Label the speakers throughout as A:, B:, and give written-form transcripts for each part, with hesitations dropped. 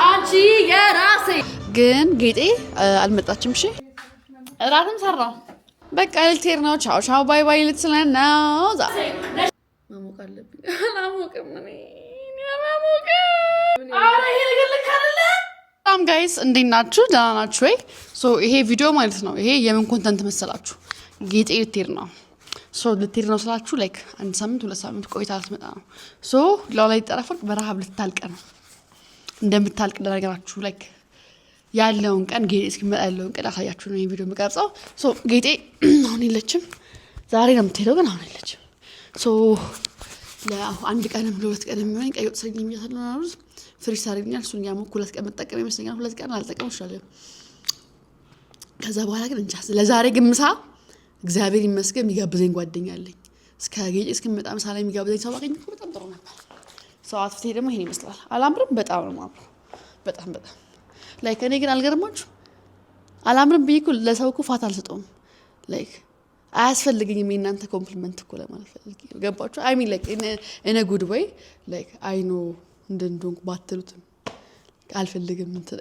A: አንቺ የራሴ ግን ጌጤ አልመጣችም። እሺ እራትም ሰራው በቃ ልትሄድ ነው። ቻው ቻው ባይ ባይ ልትለን ነው። ማሞቅ አለብኝ። አላሞቅም እኔ አረ ይሄ ነገር ልክ አይደለ። በጣም ጋይስ እንዴት ናችሁ? ደህና ናችሁ ወይ? ይሄ ቪዲዮ ማለት ነው። ይሄ የምን ኮንተንት መሰላችሁ? ጌጤ ልትሄድ ነው። ልትሄድ ነው ስላችሁ ላይክ አንድ ሳምንት 2 ሳምንት ቆይታ ልትመጣ ነው። ላይ ጠረፈቅ በረሃብ ልታልቅ ነው። እንደምታልቅ ለነገራችሁ ላይክ ያለውን ቀን ጌጤ እስኪመጣ ያለውን ቀን አሳያችሁ ነው ይሄ ቪዲዮ የምቀርጸው። ጌጤ አሁን የለችም። ዛሬ ነው የምትሄደው ግን አሁን የለችም። ለአንድ ቀንም ለሁለት ቀንም የሚሆን ቀይ ወጥ ሰርግኝ የሚያሳልነው ነው። ፍሪጅ ሳርግኛል። እሱን ያሞኩ 2 ቀን መጠቀም ይመስለኛል። 2 ቀን አልጠቀም ይችላል። ከዛ በኋላ ግን እንጃ። ለዛሬ ግን ምሳ እግዚአብሔር ይመስገን የሚጋብዘኝ ጓደኛ አለኝ። እስከ ጌጤ እስኪመጣ ምሳ ላይ የሚጋብዘኝ ሰው ባገኝ እኮ በጣም ጥሩ ነበር። አትፍቴ ደግሞ ይሄን ይመስላል። አላምርም? በጣም ነው የማምረው። በጣም ላይክ እኔ ግን አልገርማችሁ አላምርም ብዬ እኮ ለሰው እኮ ፋታ አልሰጠውም። ላይክ አያስፈልገኝም የእናንተ ኮምፕሊመንት እኮ ለማለት ፈልጌ ነው። ገባችሁ? አይ ሚን ላይክ ኢን ጉድ ዌይ ላይክ አይ ኖ እንደንዶንኩ ባትሉትም አልፈልግም እንትን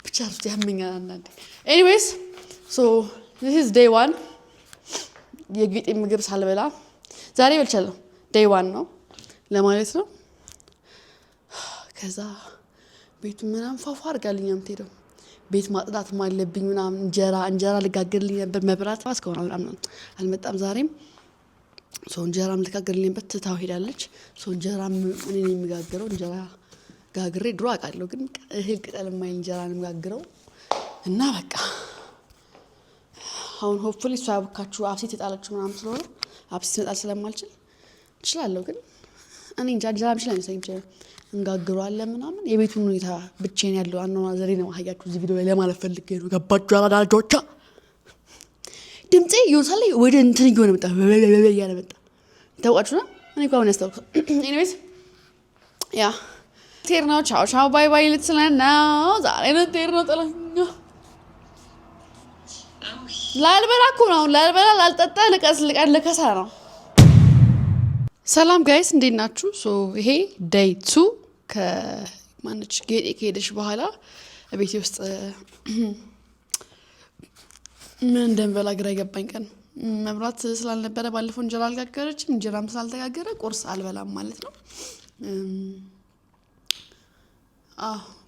A: ብቻ ውስጥ ያመኛል አንዳንዴ። ኤኒዌይስ this is day 1 የጌጤ ምግብ ሳልበላ ዛሬ በልቻለሁ። day 1 ነው ለማለት ነው። ከዛ ቤቱ ምናምን ፋፋ አድርጋልኝ የምትሄደው ቤት ማጥዳት ማለብኝ ምናምን እንጀራ ልጋግርልኝ ነበር። መብራት እስካሁን አልመጣም። ዛሬም እንጀራም ልጋግርልኝበት ትታው ሄዳለች። እንጀራም እኔ ነኝ የምጋግረው። እንጀራ ጋግሬ ድሮ አውቃለሁ ግን እህል ቅጠል የማይል እንጀራ ነው የምጋግረው እና በቃ አሁን ሆፕፉሊ እሷ ያቦካችሁ አብሲት የጣለችው ምናምን ስለሆነ አብሲት መጣል ስለማልችል እችላለሁ ግን እኔ እንጀራ ብቻ አይመስለኝም። እንጋግረዋለን ምናምን የቤቱን ሁኔታ ብቻዬን ያለው አኗኗር ዘዴ ነው ማሳያችሁ እዚህ ቪዲዮ ላይ ለማለት ፈልጌ ነው። ገባችሁ? አላዳጆቻ ድምጼ ይወሳል ወደ እንትን እየሆነ መጣ እያለ መጣ። ታውቃችሁ ነው እኔ እኮ አሁን ያስታውቃል። ኤኒዌይስ ያ ልትሄድ ነው። ቻው ቻው ባይ ባይ ልትለን ነው። ዛሬ ልትሄድ ነው። ጥለኛ ላልበላ እኮ ነው። ላልበላ ላልጠጣ ልከሳ ነው። ሰላም ጋይስ እንዴት ናችሁ? ይሄ ዴይ 2 ከማንች ጌጤ ከሄደሽ በኋላ ቤቴ ውስጥ ምን እንደምበላ ግራ የገባኝ ቀን። መብራት ስላልነበረ ባለፈው እንጀራ አልጋገረችም። እንጀራም ስላልተጋገረ ቁርስ አልበላም ማለት ነው።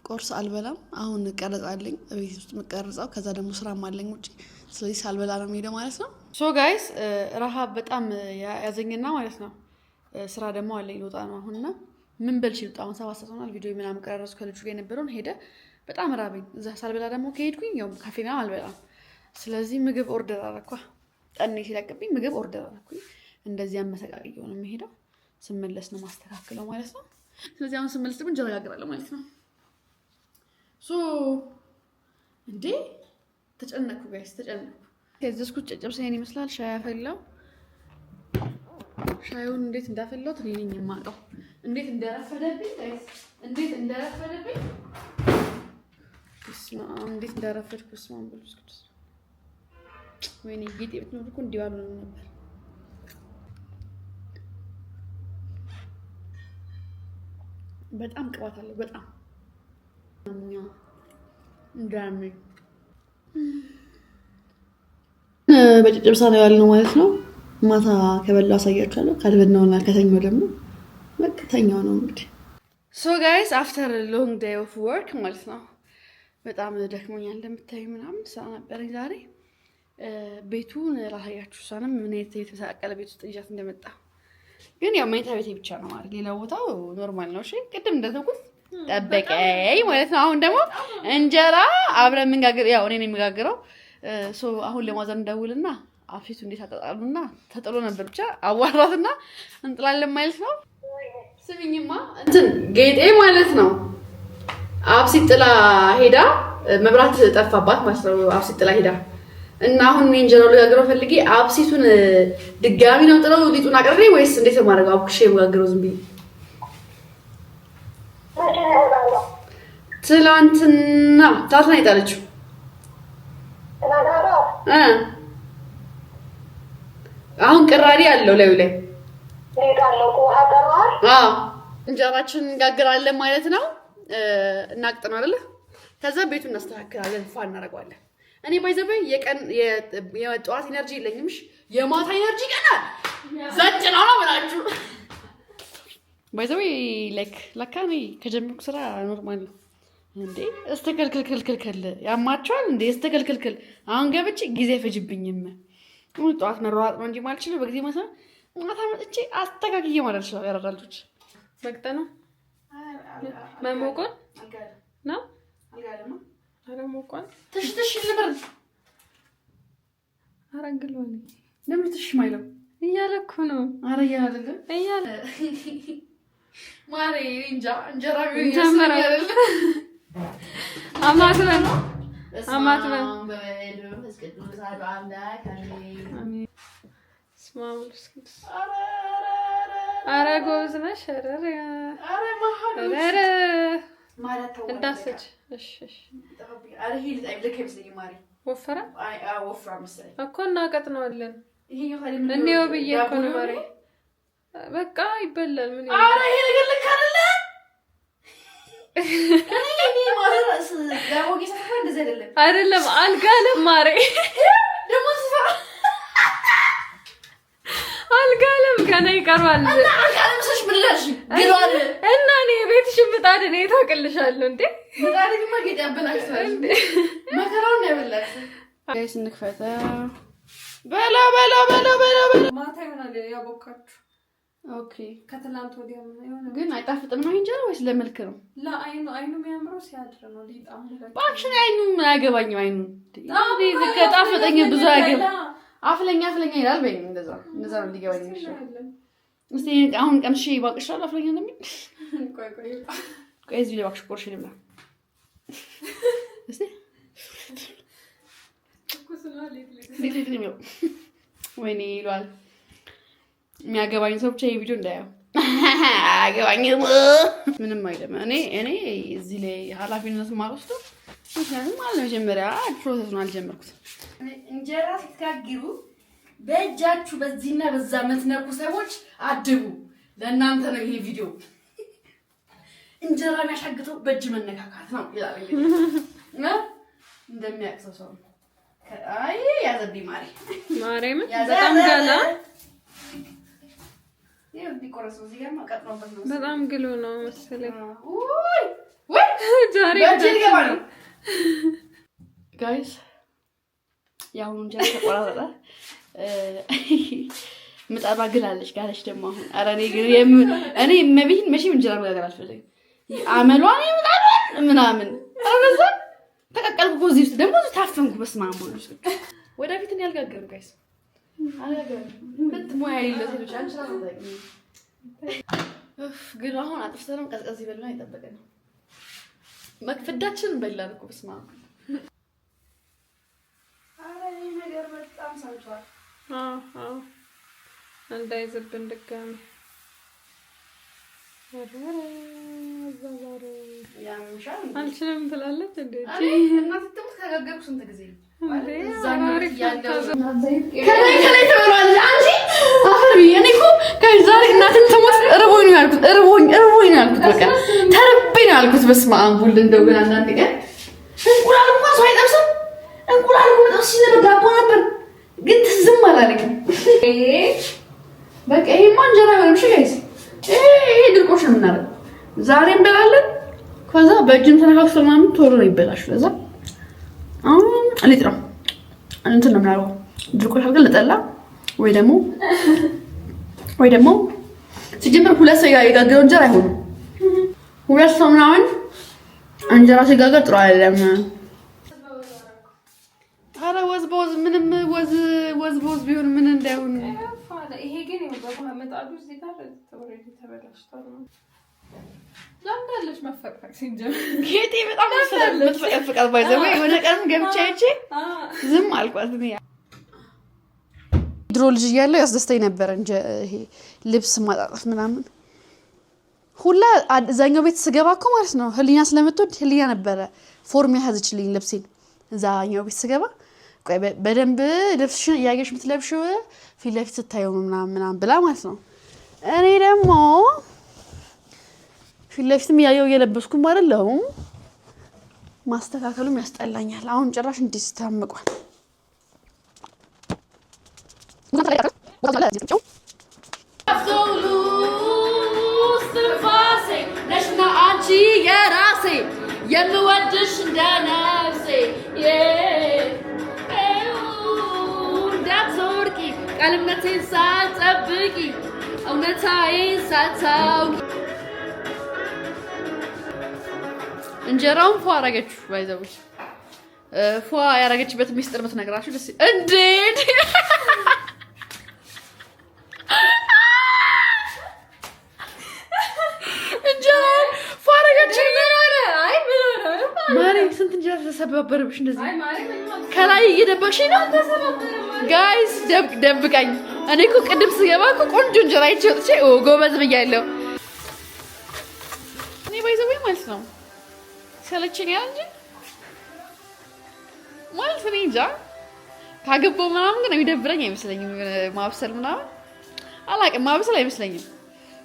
A: ቁርስ አልበላም። አሁን ቀረጻለኝ ቤት ውስጥ መቀረጻው። ከዛ ደግሞ ስራም አለኝ ውጪ። ስለዚህ ሳልበላ ነው የምሄደው ማለት ነው። ጋይስ ረሃብ በጣም ያዘኝና ማለት ነው። ስራ ደግሞ አለኝ ልወጣ ነው አሁንና ምን በልሽ ልወጣ አሁን 7 ሰዓት ሆኗል። ቪዲዮ ምናምን ቀረጽኩ ከልጁ ጋር የነበረውን ሄደ። በጣም ራበኝ። እዛ ሳልበላ ደግሞ ከሄድኩኝ ያው ካፌ ምናምን አልበላም። ስለዚህ ምግብ ኦርደር አደረኩ። ጠኔ ሲለቅብኝ ምግብ ኦርደር አደረኩኝ። እንደዚህ አመሰቃቅየው ነው የምሄደው። ስመለስ ነው ማስተካከለው ማለት ነው። ስለዚህ አሁን ስመለስ ደግሞ እንጀራ ጋግራለሁ ማለት ነው። እንዴ ተጨነኩ ጋይስ ተጨነኩ። ከዚስኩት ጨጨብሳ ይሄን ይመስላል። ሻይ አፈላው። ሻዩን እንዴት እንዳፈላው እኔ ነኝ የማውቀው። እንዴት እንደረፈደብኝ ጋይስ እንዴት እንደረፈደብኝ እንዴት እንዳረፈድኩ ስማን ብሉስኩት ወይኔ ጌጤ ብትኖር እኮ እንዲዋሉ ነበር። በጣም ቅባት አለው በጣም እንዳሜ በጨጨብሳ ነው ያልነው ማለት ነው። ማታ ከበላው አሳያችኋለሁ። ካልበላውና ከተኛው ደግሞ መቅተኛው ነው እንግዲህ። ጋይስ አፍተር ሎንግ ዴይ ኦፍ ወርክ ማለት ነው በጣም ደክሞኛል። እንደምታዩ ምናምን ስራ ነበረኝ ዛሬ። ቤቱን ላሳያችሁ። እሷንም ምን አይነት የተሳቀለ ቤት ውስጥ ይዣት እንደመጣ ግን ያው መኝታ ቤቴ ብቻ ነው ማለት ሌላ ቦታው ኖርማል ነው። እሺ ቅድም እንደተኩት ጠበቀኝ ማለት ነው። አሁን ደግሞ እንጀራ አብረን ምንጋግር ያው እኔ ነኝ የምጋግረው። አሁን ለማዘር እንደውልና አፍሲቱ እንዴት አጣጣሉና ተጥሎ ነበር ብቻ አዋራትና እንጥላለን ማለት ነው። ስሚኝማ እንትን ጌጤ ማለት ነው አብሲት ጥላ ሄዳ መብራት ጠፋባት ማለት ነው። አብሲት ጥላ ሄዳ እና አሁን እኔ እንጀራው ልጋግረው ፈልጌ አብሲቱን ድጋሚ ነው ጥለው ሊጡን አቀርሬ ወይስ እንዴት ነው ማድረግ? አብኩሽ የምጋግረው ዝም ብዬ ትላንትና ይጣለችው አሁን ቅራሪ አለው ላይ እንጀራችንን እንጋግራለን ማለት ነው። እናቅጥና አይደለ? ከዛ ቤቱን እናስተካክላለን፣ ፋን እናደርጋለን። እኔ ባይዘበይ የጠዋት ኢነርጂ የለኝምሽ፣ የማታ ኢነርጂ ገና ዘጭ ነው ብላችሁ ባይዘበይ ለካ እኔ ከጀመርኩ ስራ ኖርማል ነው እንዴ። እስተከልክል ያማቸዋል እንዴ እስተከልክል። አሁን ገብቼ ጊዜ አይፈጅብኝም። ጠዋት መሯሯጥ ነው እንጂ ማልችለው በጊዜ ማታ መጥቼ አስተካክዬ ማለት ይችላል። ያራዳልቶች
B: መቅጠና መሞቆን ነው
A: አልጋለማ
B: አረሞቆን
A: ትሽ ልበር
B: አረንግሎኝ
A: ለምን ትሽ ማይለው
B: እያለኩ ነው።
A: አረ ያለለ
B: እያለ
A: ማሬ እንጀራ
B: ይጀምራል። አማትበን አረ ጎበዝ ነሽ። እንዳትስች ወፈረ እኮ እናቀጥነዋለን። እንየው ብዬሽ እኮ ነው ማሬ። በቃ ይበላል። ምን
A: አረ ይሄ ነገር ልክ አይደለ?
B: አይደለም አልጋለም ማሬ። አልጋለም ገና ይቀርባል። እና እኔ ቤትሽን ምጣድ እኔ ታውቅልሻለሁ እንዴ?
A: ምጣድማ ጌጥ ያበላሽታል። መከራውን ያበላሽ ጋይስ እንክፈተው። በላ
B: ማታ ይሆናል ያቦካችሁ። ኦኬ ከትላንት ወዲያ የሆነ
A: ግን አይጣፍጥም ነው እንጀራ ወይስ ለመልክ ነው?
B: ለአይኑ የሚያምረው ሲያድር ነው። ሊጣም
A: ባክሽን አይኑ ምን አያገባኝም። አይኑ ከጣፈጠኝ ብዙ አያገባ አፍለኛ ይላል። በይኝ እንደዛ ነው ሊገባኝ ይችላል። እስቲ አሁን ቀምሼ ባቅሻለሁ አፍለኛ እንደሚል ቆይ እዚህ ላይ ባክሽ ቆርሽ ልብላ እስቲ ወይኔ ይሏል። የሚያገባኝ ሰው ብቻ የቪዲዮ እንዳያው አያገባኝም። ምንም አይደለም። እኔ እዚህ ላይ ኃላፊነት ማልወስደው ምክንያቱም መጀመሪያ ፕሮሰሱን አልጀመርኩትም። እንጀራ ስትጋግሩ በእጃችሁ በዚህና በዛ የምትነኩ ሰዎች አድቡ። ለእናንተ ነው ይሄ ቪዲዮ። እንጀራ የሚያሻግተው በእጅ መነካካት ነው ይላል እንግዲህ እንደሚያቅሰው ሰው አይ ያዘብኝ ማሬም
B: በጣም ጋላ
A: ይሄ ዲኮራስ እዚህ ጋር ማቀጥነውበት ነው።
B: በጣም ግሉ ነው መሰለኝ።
A: ወይ
B: ዛሬ
A: ጋይስ ያው እንጀራ ተቆራረጠ። ምጣዷ ግላለች ጋለች ደግሞ አሁን ኧረ እኔ መቤት መቼም እንጀራ መጋገር አልፈልግም። አመሏን ይምጣሏን ምናምን አረዛ ተቀቀልኩ እዚህ ውስጥ ደግሞ ታፈንኩ። በስመ አብ ወልድ ወደፊት እኔ አልጋገርም ጋይስ አልጋገርም። ሙያ የሌለው ሴቶች አንችላ ነው ግን አሁን አጥፍተንም ቀዝቀዝ ይበልና ይጠበቀን ነው መክፈዳችን በላን እኮ በስመ አብ። አረ ይሄ ነገር በጣም ሳንቷል።
B: እንዳይዘብን ድጋሚ አልችልም ትላለች እንዴ?
A: እናት ትሙት ከጋገርኩ ስንት ጊዜ በስመ አብ ወልድ እንደው ግን አንዳንድ ቀን እንቁላል እንኳን ሰው አይጠብስም። እንቁላል እኮ በጣም ሲዘበ ዳቦ ነበር ግን ትዝም አላለኝም። በቃ ይሄማ እንጀራ አይሆንም። እሺ ጋይስ ይሄ ድርቆሽ ነው የምናደርገው። ዛሬ እንበላለን። ከዛ በእጅም ተነካክቶ ምናምን ቶሎ ነው ይበላሽ። ለዛ አሁን አልጥራም እንትን ነው የምናደርገው። ድርቆሽ አድርገን ለጠላ ወይ ደግሞ ሲጀምር ሁለት ሰው የጋገረው እንጀራ አይሆንም። ሁለት ሰው ምናምን እንጀራ ሲጋገር ጥሩ አይደለም። አረ ወዝ ምንም ወዝ ቢሆን ምን እንዳይሆን
B: ይሄ ግን መጣዱ እዚህ ጋር ተወረደ ተበላሽቷል። ለምዳለች መፈቅፈቅ ሲንጀር
A: ጌጤ በጣም መፈቅፈቅ ባይዘው የሆነ ቀን ገብቼ አይቼ ዝም አልኳት። ድሮ ልጅ እያለሁ ያስደስተኝ ነበር እንጂ ይሄ ልብስ ማጣጣፍ ምናምን ሁላ እዛኛው ቤት ስገባ እኮ ማለት ነው ህሊና ስለምትወድ ህሊና ነበረ ፎርም ያዘችልኝ ልብሴን። እዛኛው ቤት ስገባ ቆይ በደንብ ልብስሽን እያየሽ የምትለብሽው ፊት ለፊት ስታየው ምናምን ብላ ማለት ነው። እኔ ደግሞ ፊት ለፊትም ያየው እየለበስኩም አይደለም ማስተካከሉም ያስጠላኛል። አሁን ጭራሽ እንዲህ ስታምቋል ነሽና አንቺ የራሴ የምወድሽ እንደነፍሴ እንዳትወርቂ ቃልነቴን ሳትጠብቂ እውነታዬን ሳታውቂ እንጀራውን ፏ አረገችው። ባይዘው ፏ ያረገችበት ሚስጥር ብትነግራችሁ ደስ እንዴት እንጀራውን ፏ አረገችው። ማሪ ስንት እንጀራ ተሰባበረብሽ እንደዚህ ከላይ እየደበቅሽ ነው ጋይስ። ደብቀኝ። እኔ እኮ ቅድም ስገባ እኮ ቆንጆ እንጀራ አይቼ ወጥቼ ጎበዝ ብያለሁ። እኔ ባይዘው ማለት ነው ሰለቸኛል እንጂ ማለት እኔ እንጃ ካገባሁ ምናምን ግን የሚደብረኝ አይመስለኝም። ማብሰል ምናምን አላውቅም። ማብሰል አይመስለኝም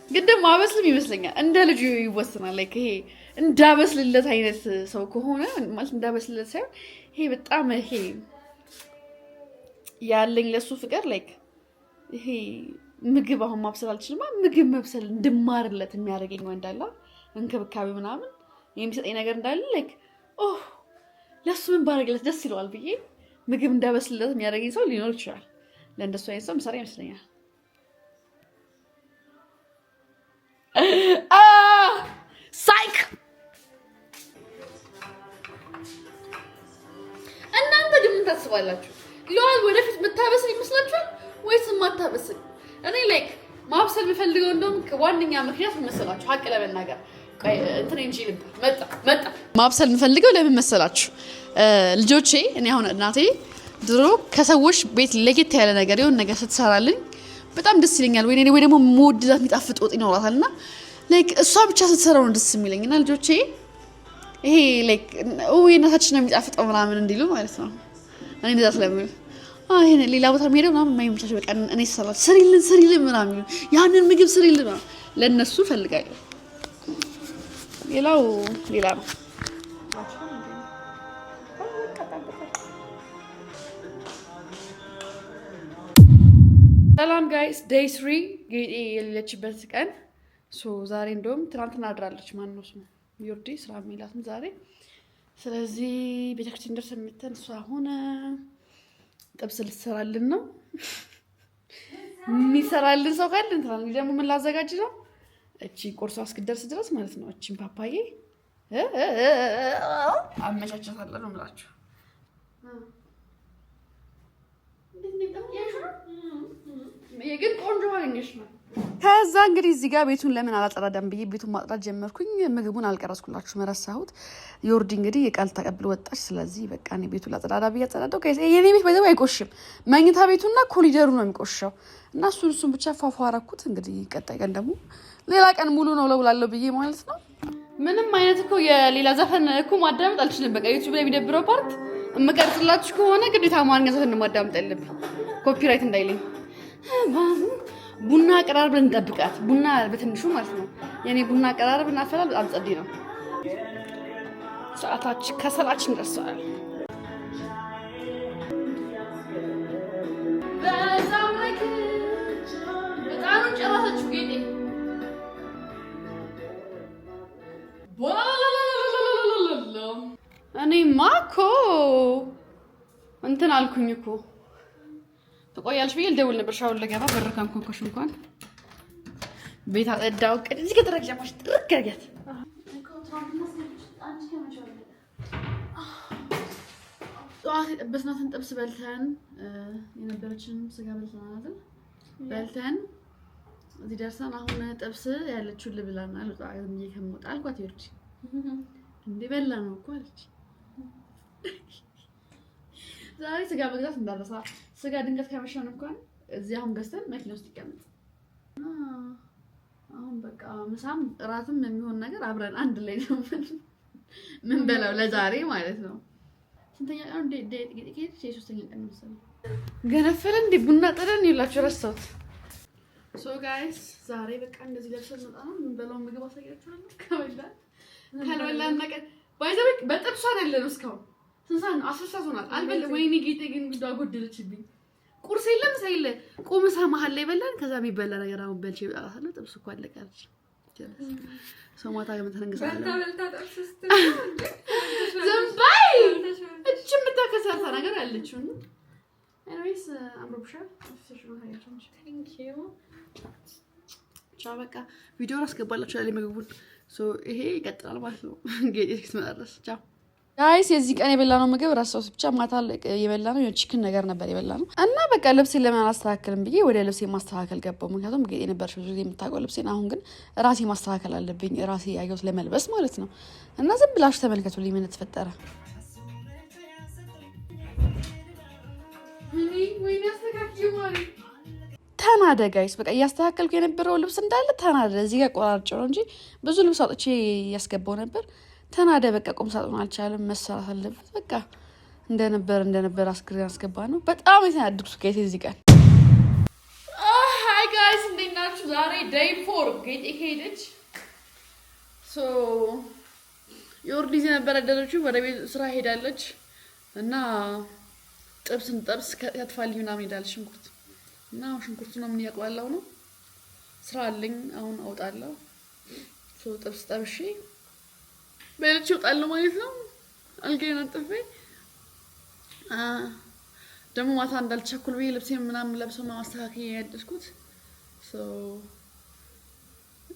A: ግን ደግሞ ማበስልም ይመስለኛል። እንደ ልጁ ይወሰናል። ላይክ ይሄ እንዳበስልለት አይነት ሰው ከሆነ ማለት እንዳበስልለት ሳይሆን ይሄ በጣም ይሄ ያለኝ ለሱ ፍቅር ላይክ ይሄ ምግብ አሁን ማብሰል አልችልም። ምግብ መብሰል እንድማርለት የሚያደርገኝ ወንድ አለ እንክብካቤ ምናምን የሚሰጠኝ ነገር እንዳለ ላይክ ለሱ ምን ባደርግለት ደስ ይለዋል ብዬ ምግብ እንዳበስልለት የሚያደርገኝ ሰው ሊኖር ይችላል። ለእንደሱ አይነት ሰው ምሳሌ ይመስለኛል። ሳይክ እናንተ ግን ምን ታስባላችሁ? ሉዓል ወደፊት የምታበስል ይመስላችኋል ወይስ የማታበስል? እኔ ላይክ ማብሰል የምፈልገው እንደውም ዋነኛ ምክንያት መሰላችሁ ሀቅ ለመናገር እንትን እንጂ መጣ ማብሰል የምፈልገው ለምን መሰላችሁ? ልጆቼ እኔ አሁን እናቴ ድሮ ከሰዎች ቤት ለየት ያለ ነገር የሆነ ነገር ስትሰራልኝ በጣም ደስ ይለኛል። ወይ ደግሞ የምወድላት የሚጣፍጥ ወጥ ይኖራታልና ላይክ እሷ ብቻ ስትሰራው ነው ደስ የሚለኝና ልጆቼ ይሄ ላይክ እናታችን ነው የሚጣፍጠው ምናምን እንዲሉ ማለት ነው። እኔ እንደዛ ስለምል ይሄን ሌላ ቦታ ሄደው ምናምን የማይመቻቸው በቃ እኔ ሰራው ስሪልን ምናምን ያንን ምግብ ስሪልን ለነሱ ፈልጋለሁ። ሌላ ነው። ሰላም ጋይስ ዴይ 3 ጌጤ የሌለችበት ቀን ዛሬ እንደውም ትናንትና አድራለች። ማነው ስሙ ዮርዲ ስራ የሚላትም ዛሬ። ስለዚህ ቤተክርስቲያን ደርሰን መተን እሷ አሁን ጥብስ ልትሰራልን ነው። የሚሰራልን ሰው ካለ እንትና ደግሞ ምን ላዘጋጅ ነው እቺ ቁርሷ እስክደርስ ድረስ ማለት ነው። እቺን ፓፓዬ አመቻቻታለሁ ነው የምላችሁ። ግን ቆንጆ አገኘሽ ነው። ከዛ እንግዲህ እዚህ ጋር ቤቱን ለምን አላጸዳዳም ብዬ ቤቱን ማጽዳት ጀመርኩኝ። ምግቡን አልቀረስኩላችሁ መረሳሁት። ዮርዲ እንግዲህ የቃል ተቀብሎ ወጣች። ስለዚህ በቃ እኔ ቤቱን ላጸዳዳ ብዬ አጸዳዳው። የኔ ቤት ባይዘው አይቆሽም። መኝታ ቤቱና ኮሊደሩ ነው የሚቆሽው እና እሱን ብቻ ፏፏ አደረኩት። እንግዲህ ቀጣይ ቀን ደግሞ ሌላ ቀን ሙሉ ነው ለውላለሁ ብዬ ማለት ነው። ምንም አይነት እኮ የሌላ ዘፈን እኮ ማዳመጥ አልችልም። በቃ ዩቲዩብ ላይ የሚደብረው ፓርት እምቀርጽላችሁ ከሆነ ግዴታ አማርኛ ዘፈን ማዳመጥ አለብኝ ኮፒራይት እንዳይለኝ። ቡና አቀራረብ እንጠብቃት። ቡና በትንሹ ማለት ነው። የኔ ቡና አቀራረብ እና አፈላል በጣም ጸዴ ነው። ሰዓታችን ከሰላችን ደርሰዋል። በጣም ጨራሰችው ጌጤ። እኔማ እኮ እንትን አልኩኝ እኮ ተቆያልሽ ብዬ ልደውል ነበር። ሻወር ለገባ በር ካንኮንኮሽ እንኳን ቤት አጸዳው። እዚህ ጋር ተረጋግጫሽ ትረጋጋት። ጠዋት የጠበስናትን ጥብስ በልተን የነበረችን ስጋ በልተን እዚህ ደርሰን አሁን ጥብስ ያለችውን ልብላና ልጣ እንጂ ከመውጣ አልኳት። ይወርድ እንዴ በላ ነው እኮ አለች። ዛሬ ስጋ መግዛት እንዳረሳ ስጋ ድንገት ከመሸን እንኳን እዚህ አሁን ገዝተን መኪና ውስጥ ይቀመጥ። አሁን በቃ ምሳም እራትም የሚሆን ነገር አብረን አንድ ላይ ነው ምን በላው ለዛሬ ማለት ነው። ስንተኛ ቀን ሶስተኛ ቀን መሰለኝ ገነፈለ እንዴ ቡና ጥረን ይላችሁ ረሳሁት። ሶ ጋይስ ዛሬ በቃ እንደዚህ ለብሰን መጣ ነው የምንበላው ምግብ አሳያችኋለሁ ካልበላን ነገር ባይዘው በጥብሷን ያለነው እስካሁን ስንት ሰዓት ነው 10 ሰዓት ሆኗል አልበላም ወይኔ ጌጤ ግን ጉዳ ጎደለችብኝ ቁርስ የለም ሳይለ ቁምሳ መሀል ላይ በላን ከዛ የሚበላ ነገር አሁን በልቼ እጣላለሁ ጥብስ እኮ አለቀች ሰማታ የምትነግሳለህ ዘምባይ እቺ የምታከሳታ ነገር አለችው anyways አምሮብሻል አፍሽው ታያችሁ
B: thank you
A: ቻው በቃ ቪዲዮ አስገባላችሁ ላይ ምግቡን ሶ ይሄ ይቀጥላል ማለት ነው እንግዲህ ትመጣለሽ ቻው ጋይስ የዚህ ቀን የበላነው ምግብ ራስዎስ ብቻ ማታ የበላነው የቺክን ነገር ነበር የበላነው እና በቃ ልብሴን ለምን አስተካክልም ብዬ ወደ ልብሴ ማስተካከል ገባው ምክንያቱም ጌጤ ነበርሽ ብዙ ጊዜ የምታውቀው ልብሴን አሁን ግን ራሴ ማስተካከል አለብኝ ራሴ ያየሁት ለመልበስ ማለት ነው እና ዝም ብላችሁ ተመልከቱልኝ ምን ተፈጠረ ወይ ያስተካክዩ ማለት ተናደ ጋይስ በቃ ያስተካከልኩ የነበረው ልብስ እንዳለ ተናደ እዚህ ጋር ቆራርጬ ነው እንጂ ብዙ ልብስ አጥቼ ያስገባው ነበር ተናደ በቃ ቁም ሳጥኑን አልቻለም መሰራት አለበት በቃ እንደነበር አስክሬን አስገባ ነው በጣም የተናደድኩት ጋይስ እዚህ ቀን ሃይ ጋይስ እንዴት ናችሁ ዛሬ ዴይ 4 ጌጤ ሄደች ሶ ዮርዲዝ ነበር ያደረችው ወደ ቤት ስራ ሄዳለች እና ጥብስ ከትፋልኝ ምናምን ሄዳለች ሽንኩርት እና ሽንኩርቱ ነው ምን ያቀባላው ነው ስራ አለኝ አሁን አውጣለሁ ሶ ጥብስ ጠብሼ በልቼ እወጣለሁ ማለት ነው አልጋዬን አንጥፌ ደግሞ ማታ እንዳልቸኩል ብዬ ልብሴን ምናምን ለብሶ ማስተካከል ያደርኩት ሶ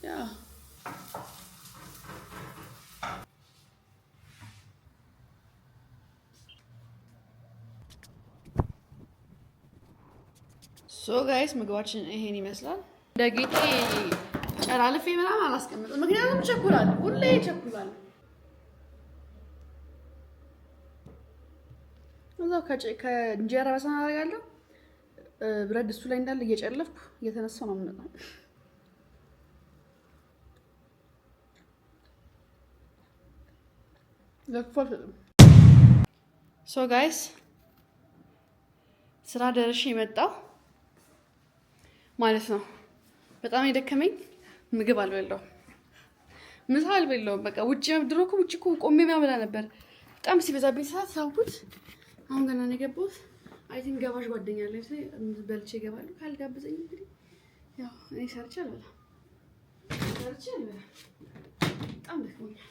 A: ያ ሶ ጋይስ ምግባችን ይሄን ይመስላል ደቂቄ ጨራልፌ ምናምን አላስቀምጥም ምክንያቱም ቸኩላለሁ ሁሌ ቸኩላለሁ እዛው ከእንጀራ በሰና አደርጋለሁ ብረት ድስቱ ላይ እንዳለ እየጨለፍኩ እየተነሳው ነው የምንለው ለክፎት ሶ ጋይስ ስራ ደርሼ መጣሁ ማለት ነው በጣም የደከመኝ ምግብ አልበላው ምሳ አልበላው በቃ ውጪ ድሮኩ ውጪ ቆሜ ማበላ ነበር በጣም ሲበዛብኝ ሰዓት ሳውኩት አሁን ገና ነው የገባሁት አይ ቲንክ ጋባዥ ጓደኛ አለኝ በልቼ እገባለሁ ካልጋበዘኝ እንግዲህ ያው እኔ ሰርቼ አልበላም በጣም ደክሞኛል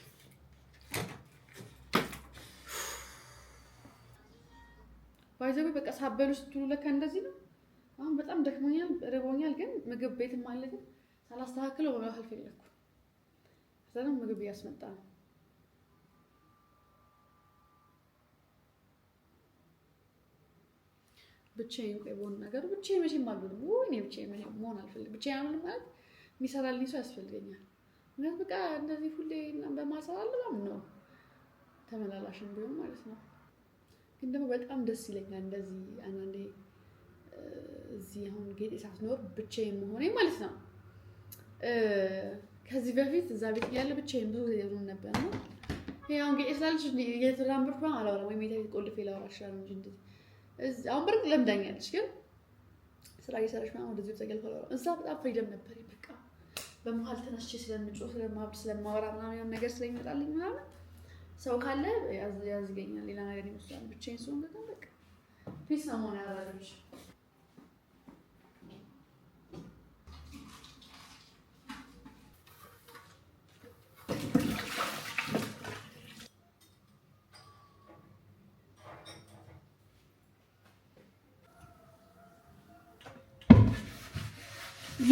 A: ባይዘው በቃ ሳበሉ ስትሉ ለካ እንደዚህ ነው አሁን በጣም ደክሞኛል ርቦኛል ግን ምግብ ቤትም አለ ግን ሳላስተካክለው መብላት አልፈለኩም ስለዚህ ምግብ ያስመጣ ነው ብቻዬን ቆይ ቦን ነገር ብቻዬን መቼም አልበልም ወይኔ ብቻዬን መቼም መሆን አልፈልግም ብቻዬን አልበልም ማለት የሚሰራልኝ ሰው ያስፈልገኛል ማለት በቃ እንደዚህ ሁሌ በማሰራ አልበላም ነው ተመላላሽም ቢሆን ማለት ነው ግን ደግሞ በጣም ደስ ይለኛል እንደዚህ አንዳንዴ እዚህ አሁን ጌጤ ሳትኖር ብቻዬን መሆኔ ማለት ነው ከዚህ በፊት እዛ ቤት ያለ ብቻዬን ብዙ ጊዜ ነው ነበር ነው ያው ጌጤ ስላለች እየተራመድኩ አላወራም ወይ ሜታ ቆልፌ ላወራ እችላለሁ እንጂ እንደዚህ አሁን በርግጥ ለምዳኛለች ግን ስራ እየሰራች ምናምን ወደዚህ ተገልፈ እዛ በጣም ፍሪደም ነበር በቃ በመሀል ተነስቼ ስለምጮህ ስለማወራ ምናምን ነገር ስለሚመጣልኝ ምናምን ሰው ካለ ያዝገኛል ሌላ ነገር ይመስላል ብቻዬን ስሆን በጣም በቃ ፒስ ነው መሆን ያደረገች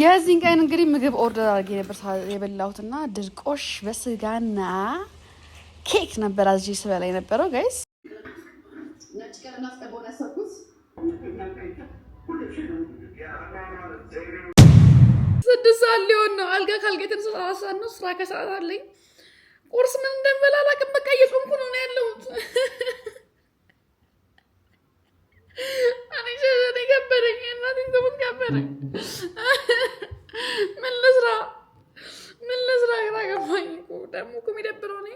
A: የዚህን ቀን እንግዲህ ምግብ ኦርደር አድርጌ ነበር የበላሁትና ድርቆሽ በስጋና ኬክ ነበር አዝጂ ስበላ የነበረው ጋይስ ነጭ ቀለም አስቀባው ያሰብኩት 6 ሰዓት ሊሆን ነው አልጋ ካልጋ የተነሳ ነው ስራ ከሰዓት አለኝ ቁርስ ምን እንደምበላ አላውቅም በቃ እየጾምኩ ነው ያለሁት እኔ ገበረኝ እናቴ ዘመን ገበረኝ ምን ልስራ ግራ ገባኝ እኮ ደግሞ እኮ የሚደብረው እኔ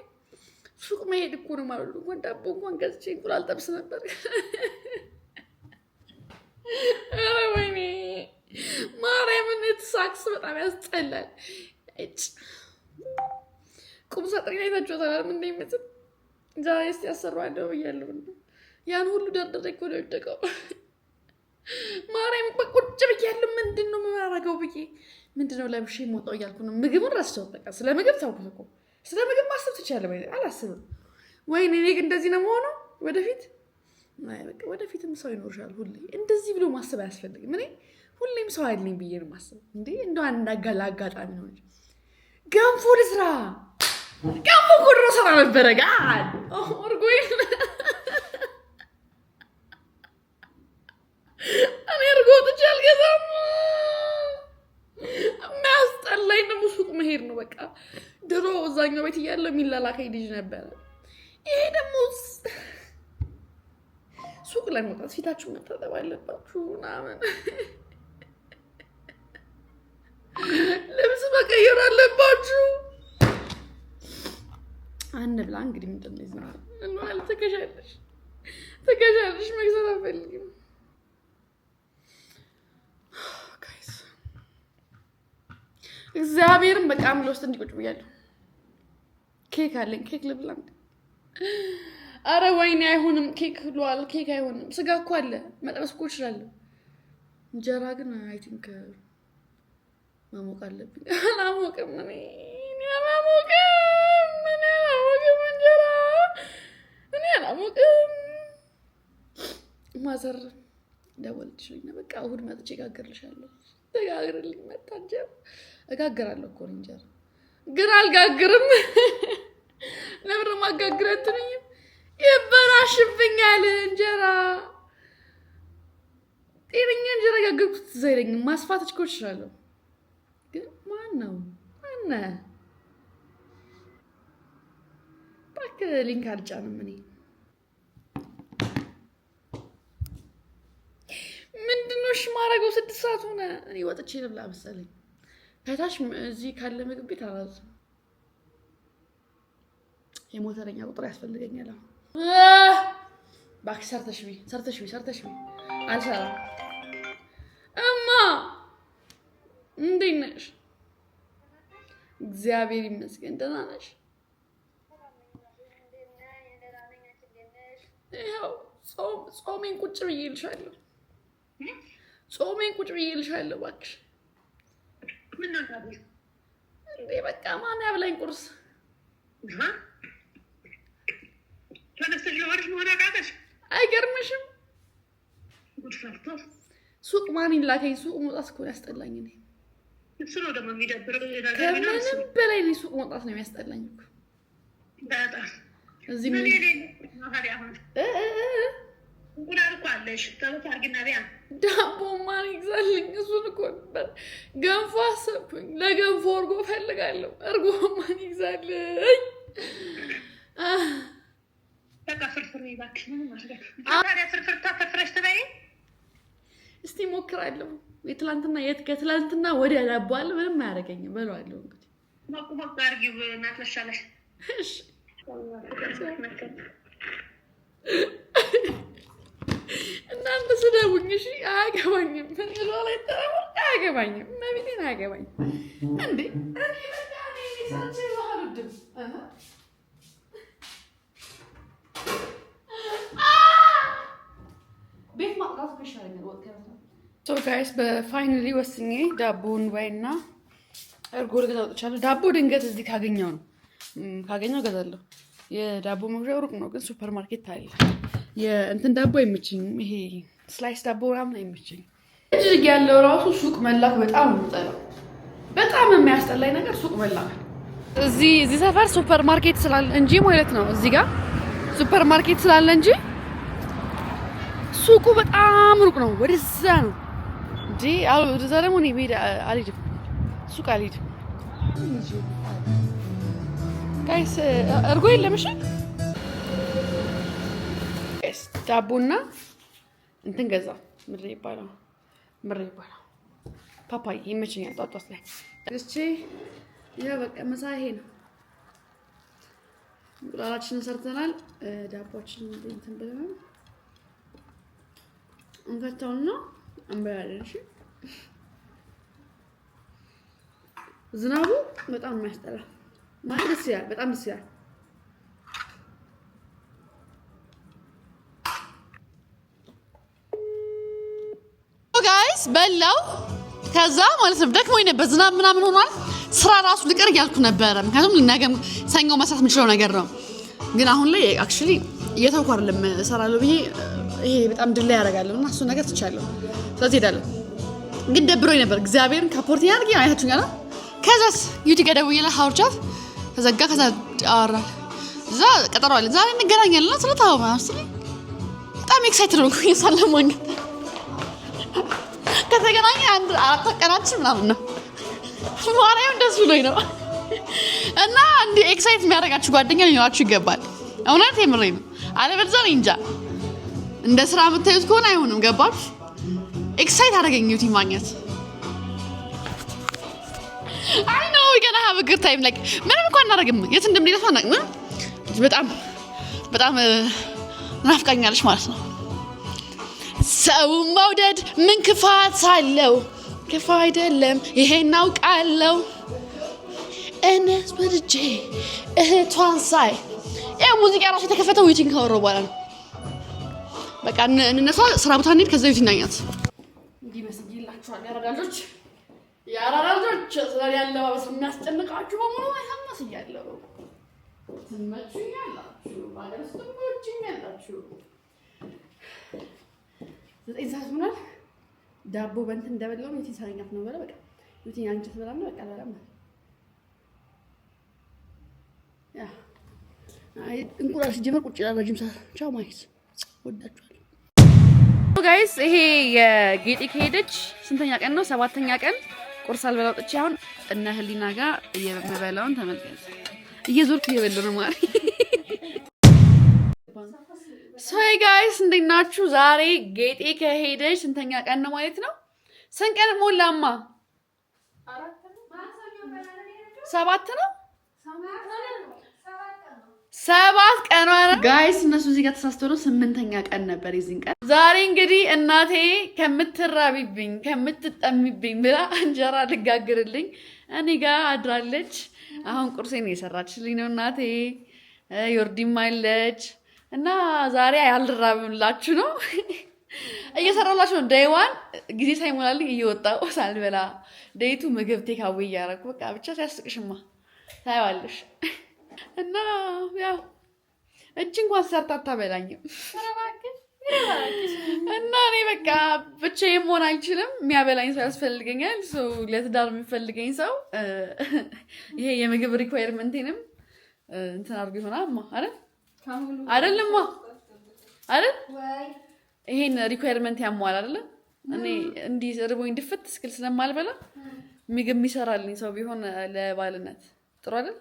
A: ሱቅ መሄድ እኮ ነው ማለት ነው ዳቦ እንኳን ገዝቼ እንቁላል ጠብስ ነበር ኧረ ወይኔ ማርያምን ሳክስ በጣም ያስጠላል። እጭ ቁም ሳጥን ላይ ታጆታል ምን እንደሚመስል ዛሬስ ያሰራዋለሁ ብያለሁ። ያን ሁሉ ደርደረ እኮ ነው የወደቀው። ማርያም ቁጭ ብያለሁ። ምንድነው የማደርገው ብዬ ምንድነው ለብሼ የምወጣው እያልኩ ነው። ምግቡን ረስቼው በቃ ስለ ምግብ ታውቁት እኮ ስለ ምግብ ማሰብ ትችላለህ ወይ? አላስብም። ወይኔ እኔ ግን እንደዚህ ነው የምሆነው ወደፊት። አይ በቃ ወደፊትም ሰው ይኖርሻል። ሁሌ እንደዚህ ብሎ ማሰብ አያስፈልግም። እኔ ሁሌም ሰው አይደለኝ ብዬ ነው የማስበው። እንዴ እንደው አንድ አጋጣሚ ነው እንጂ ገንፎ ልስራ ገንፎ እኮ ድሮ ስራ ነበረ ጋር ኦርጎይ እኔ እርጎ ወጥቼ አልገዛም። የሚያስጠላኝ ደግሞ ሱቅ መሄድ ነው። በቃ ድሮ እዛኛው ቤት እያለሁ የሚላላከኝ ልጅ ነበረ። ይሄ ደግሞ ሱቅ ላይ መውጣት ፊታችሁ መታጠብ አለባችሁ ምናምን ልብስ መቀየር አለባችሁ። አንብላ እንግዲህ ምንድን ነው ይዘናል እንዋል። ትከሻለሽ መግዛት አልፈልግም። እግዚአብሔርን በቃ ምን ውስጥ እንዲቆጭ ብያለሁ። ኬክ አለኝ። ኬክ ልብላ። አረ ወይኔ አይሆንም። ኬክ ብሏል። ኬክ አይሆንም። ስጋ እኮ አለ መጥበስ እኮ እችላለሁ። እንጀራ ግን አይ ቲንክ ማሞቅ አለብኝ። አላሞቅም እንጀራ እኔ አላሞቅም። ማዘር ደወለችልኝ። በቃ እሑድ መጥቼ እጋግርልሻለሁ። ተጋግርልኝ መጣ እንጀራ እጋግራለሁ እኮ እንጀራ ግን አልጋግርም። ለምን ነው የማጋግረው አትሉኝም? ይበላሽብኛል እንጀራ። ጤነኛ እንጀራ ጋግርኩት ትዝ አይለኝም። ማስፋት እኮ እችላለሁ ግን ማነው እባክህ ሊንክ አልጫንም። እኔ ምንድነው እሺ የማደርገው? 6 ሰዓት ሆነ። እኔ ወጥቼ ልብላ መሰለኝ። ከታች እዚህ ካለ ምግብ ቤት አላዝም። የሞተረኛ ቁጥር ያስፈልገኛል። እባክሽ ሰርተሽ ቢ አልሰራም። እማ እንዴት ነሽ? እግዚአብሔር ይመስገን ደህና ነሽ? ይኸው ጾሜን ቁጭ ብዬልሻለሁ። እባክሽ እንዴ በቃ ማን ያብላኝ ቁርስ? አይገርምሽም? ሱቅ ማን ይላከኝ? ሱቅ መውጣት እኮ ያስጠላኝ። እኔ ከምንም በላይ እኔ ሱቅ መውጣት ነው የሚያስጠላኝ እኮ። እዚህ ዳቦ ማን ይግዛልኝ? እሱን እኮ ነበር። ገንፎ አሰብኩኝ። ለገንፎ እርጎ እፈልጋለሁ። እርጎ ማን ይግዛልኝ? እስቲ ሞክራለሁ። ከትላንትና ወዲያ ዳቦ አለ ምንም አያደርገኝም። በለዋለሁ እንግዲህ እናንተ ስደቡኝ እሺ። አያገባኝም። ላይ አያገባኝም። መቤቴን አያገባኝም። እንዴ ቤት ማጥራት ይሻለኛል። ሶ ጋይስ በፋይናሊ ወስኜ ዳቦን ባይና እርጎ ልገዛ ወጥቻለሁ። ዳቦ ድንገት እዚህ ካገኘው እገዛለሁ። የዳቦ መግዣ ሩቅ ነው፣ ግን ሱፐር ማርኬት አለ። የእንትን ዳቦ አይመችኝም። ይሄ ስላይስ ዳቦ ምናምን አይመችኝም። እጅግ ያለው ራሱ ሱቅ መላክ በጣም የምጠላው በጣም የሚያስጠላኝ ነገር ሱቅ መላክ። እዚህ ሰፈር ሱፐር ማርኬት ስላለ እንጂ ማለት ነው። እዚህ ጋር ሱፐር ማርኬት ስላለ እንጂ ሱቁ በጣም ሩቅ ነው። ወደዛ ነው እንጂ ወደዛ ደግሞ እኔ መሄድ አልሄድም። ሱቅ አልሄድም። ጋይስ እርጎ የለም። እሺ ዳቦና እንትን ገዛ። ምድር ይባላል ፓፓዬ ይመቸኛል። ጧት ላይ እስኪ ይሄ በቃ ምሳ ይሄ ነው። እንቁላላችንን ሰርተናል። ዳቦአችንን እንትን ብለናል። እንከተውና እንበላለን። እሺ ዝናቡ በጣም የሚያስጠላ ማለት ደስ ይላል። በጣም ደስ ይላል። ጋይስ በላው ከዛ ማለት ነው ደክሞኝ ነበር። ዝናብ ምናምን ሆኗል። ስራ ራሱ ልቀር እያልኩ ነበረ። ምክንያቱም ነገም ሰኞ መስራት የምችለው ነገር ነው። ግን አሁን ላይ አክቹሊ እየተውኩ አይደለም እሰራለሁ ብዬ ይሄ በጣም ድል ላይ ያደርጋለሁ እና እሱ ነገር ትቻለሁ። ስለዚህ ሄዳለሁ። ግን ደብሮኝ ነበር እግዚአብሔርን ካፖርት ያርጊ አይታችሁኛል። ከዛስ ዩቲ ገደውዬላት አውርቻት ተዘጋ። ከዛ አወራን እዛ ቀጠሮ አለ ዛሬ እንገናኛለን ስለታው ማለት በጣም ኤክሳይትድ ሆንኩኝ ሳለማኝ ከተገናኘ አንድ 4 ቀናችን ምናምን ነው ማርያም ደስ ብሎኝ ነው። እና እንደ ኤክሳይት የሚያደርጋችሁ ጓደኛ ሊኖራችሁ ይገባል። እውነት የምሬን ነው። አለበለዚያ እንጃ እንደ ስራ የምታዩት ከሆነ አይሆንም። ገባችሁ? ኤክሳይት አደረገኝ ዩቲ ማግኘት። አይ ኖ ዊ ገና ሃቭ አ ጉድ ታይም ላይክ ምንም እንኳን እናደርግም የት እንደምንሄድ አናውቅም። በጣም ናፍቃኛለች ማለት ነው። ሰው መውደድ ምን ክፋት አለው? ክፉ አይደለም ይሄን አውቃለሁ። እኔስ ወድጄ እህቷን ሳይ ሙዚቃ ራሱ የተከፈተው ዩቲን ካወራሁ በኋላ ነው። በቃ እንነሳ ስራ ቦታ እንሂድ። ከዛ ዩቲን አግኛት እንዲህ መስጊላችኋል። ያራራጆች ስለዚህ ያለባበስ የሚያስጨንቃችሁ በሙሉ አይሰማስ እያለሁ ትመቹኛላችሁ ማለት ትመቹኛላችሁ። 9 ሰዓት ሆኗል። ዳቦ በእንትን እንደበላው ዩቲን ሳይኛት ነው በለ በቃ ዩቲን አንቺ ትበላለህ በቃ ለራማ ያ እንቁላል ሲጀመር ቁጭ ይላል ረጅም ሰዓት። ቻው ማይስ ወዳችኋለሁ ጋይስ። ይሄ የጌጤ ከሄደች ስንተኛ ቀን ነው? 7ኛ ቀን። ቁርስ አልበላው ጥቼ አሁን እነ ህሊና ጋር እየበላውን ተመልከቱ። እየዞርኩ እየበላሁ ነው ማለት ሶይ ጋይስ እንዴት ናችሁ? ዛሬ ጌጤ ከሄደች ስንተኛ ቀን ነው ማለት ነው? ስንት ቀን ሞላማ? 7 ነው። 7 ቀን ነው ጋይስ። እነሱ እዚህ ጋር ተሳስተው ነው 8ኛ ቀን ነበር የዚህን ቀን። ዛሬ እንግዲህ እናቴ ከምትራቢብኝ ከምትጠሚብኝ ብላ እንጀራ ልጋግርልኝ እኔ ጋር አድራለች። አሁን ቁርሴን እየሰራችልኝ ነው እናቴ። ዮርዲም አለች እና ዛሬ ያልራብምላችሁ ነው እየሰራላችሁ ነው። ዴይዋን ጊዜ ሳይሞላልኝ እየወጣሁ ሳልበላ ዴይቱ ምግብ ቴካዌ እያደረኩ በቃ ብቻ ሲያስቅሽማ ታይዋለሽ። እና ያው እጅ እንኳን ሰርታ አታበላኝም እና እኔ በቃ ብቻዬን መሆን አልችልም። የሚያበላኝ ሰው ያስፈልገኛል። ሰው ለትዳር የሚፈልገኝ ሰው ይሄ የምግብ ሪኳየርመንቴንም እንትን አድርጎ ይሆናልማ አይደልማ አይደል? ይሄን ሪኳየርመንት ያሟል አይደል? እኔ እንዲህ ርቦኝ ድፍት እስክል ስለማልበላ ምግብ የሚሰራልኝ ሰው ቢሆን ለባልነት ጥሩ አይደል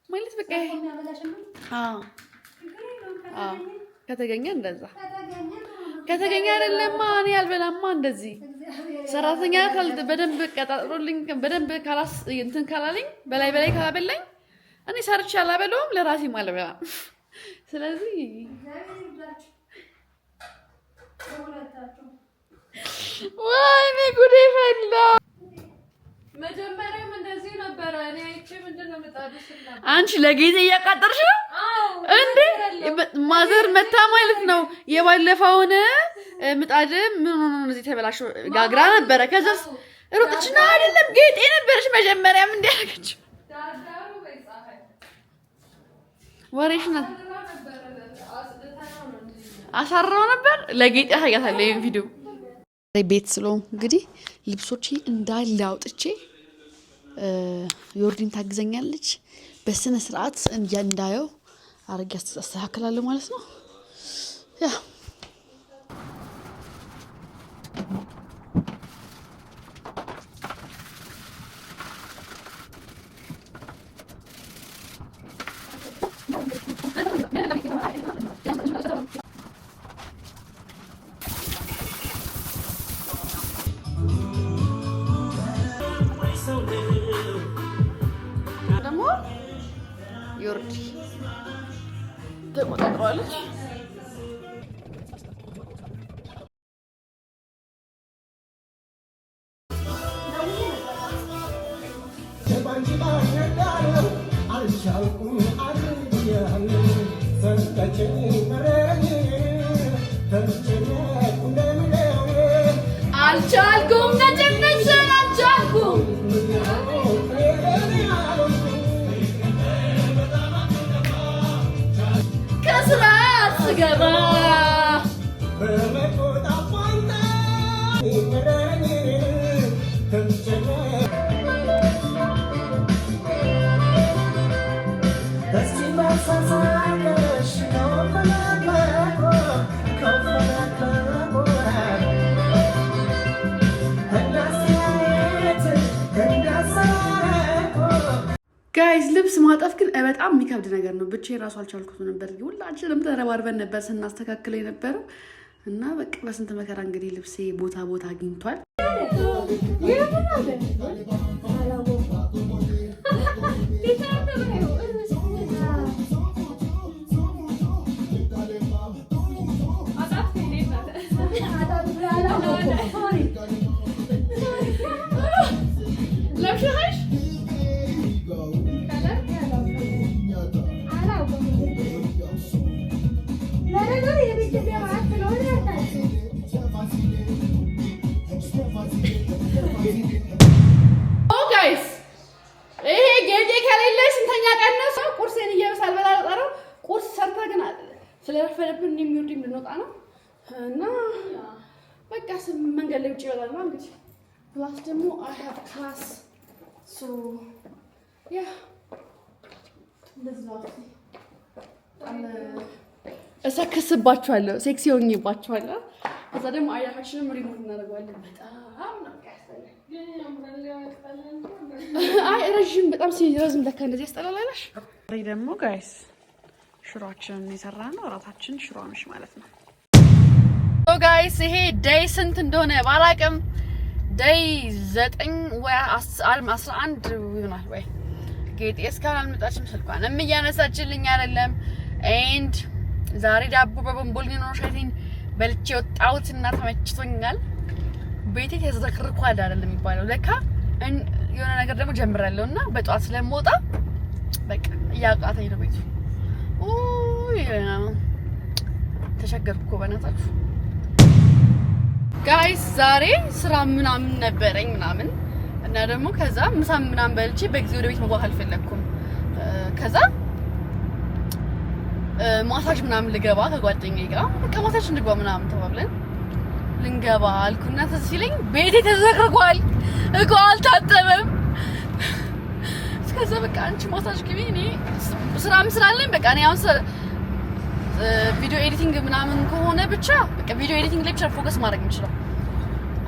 A: ማለት በቃ ከተገኘ እንደዛ ከተገኘ አይደለማ እኔ አልበላማ። እንደዚህ ሰራተኛ በደንብ ቀጣጥሮልኝ በደንብ ካላስ እንትን ካላለኝ በላይ ካላበላኝ እኔ ሰርቼ አላበለውም ለራሴ ማለበላ። ስለዚህ ወይኔ ጉዴ ፈላ።
B: መጀመሪያም እንደዚህ ነበር። እኔ አይቼ ምንድነው መጣድሽ ነበር።
A: አንቺ ለጌጤ እያቃጠርሽ ነው እንዴ? ማዘር መታ ማለት ነው። የባለፈውን ምጣድ ምን ሆኖ ነው እዚህ ተበላሽው? ጋግራ ነበረ። ከዛስ ሩጥችና አይደለም ጌጤ ነበርሽ መጀመሪያም እንዲያደርገች ወሬሽ ነው። አሳራው ነበር ለጌጤ ያሳያታለሁ ይሄን ቪዲዮ ቤት ስለው እንግዲህ ልብሶቼ እንዳለ አውጥቼ ዮርዲን ታግዘኛለች በስነ ስርዓት እንዳየው አርጌ አስተካክላለሁ ማለት ነው። ያ ዮርዲ ተቆጣጥሯለች። አልቻልኩም ነጭነጭን አልቻልኩም ከስራ ስገባ ጋይዝ ልብስ ማጠፍ ግን በጣም የሚከብድ ነገር ነው። ብቻዬን ራሱ አልቻልኩት ነበር። ሁላችንም ተረባርበን ነበር ስናስተካክል የነበረው እና በቃ በስንት መከራ እንግዲህ ልብሴ ቦታ አግኝቷል። ይሄ ጌጤ ከሌለ ስንተኛ ቀን ነው? ሰው ቁርሴን እየበሳል በላጠረው ቁርስ ሰርታ ግን ስለረፈደብን የሚወርድ ልንወጣ ነው እና በቃ መንገድ ላይ ውጭ ይበላል ነው እንግዲህ ፕላስ ደግሞ አይ ሃቭ ክላስ ሶ ያ እንደዚህ ነው። እሰክስባችኋለሁ፣ ሴክሲ ሆኜባችኋለሁ። ከዛ ደግሞ አይናችንም ሪሙቭ እናደርገዋለን። በጣም ነው አይ ረዥም በጣም ሲረዝም ለካ እንደዚህ ያስጠላላለሽ። ዛሬ ደግሞ ጋይስ ሽሮአችንን የሰራነው እራታችን ሽሮ ነሽ ማለት ነው። ሶ ጋይስ ይሄ ዴይ ስንት እንደሆነ ባላቅም ዴይ 9 ወይ 11 ይሆናል ወይ ጌጤ እስካሁን አልመጣችም። ስልኳንም እያነሳችልኝ አይደለም። ኤንድ ዛሬ ዳቦ በቦምቦሊኖ ነው ሻይቲን በልቼ ወጣሁትና ተመችቶኛል። ቤቴ ተዝረክርኳል አይደለም የሚባለው ለካ የሆነ ነገር ደግሞ ጀምራለሁ እና በጧት ስለምወጣ በቃ እያቃተኝ ነው ቤቱ። ተሸገርኩ በእናታችሁ ጋይስ። ዛሬ ስራ ምናምን ነበረኝ ምናምን እና ደግሞ ከዛ ምሳ ምናምን በልቼ በጊዜ ወደ ቤት መግባት አልፈለኩም። ከዛ ማሳጅ ምናምን ልገባ ከጓደኛዬ ጋር በቃ ማሳጅ እንግባ ምናምን ተባብለን ልንገባ አልኩና ትዝ ሲለኝ ቤቴ ተዘግቷል፣ እቃው አልታጠበም። እስከዛ በቃ አንቺ ማሳጅ ግቢ፣ እኔ ስራም ስላለኝ በቃ እኔ አሁን ቪዲዮ ኤዲቲንግ ምናምን ከሆነ ብቻ በቃ ቪዲዮ ኤዲቲንግ ላይ ብቻ ፎከስ ማድረግ የምችለው።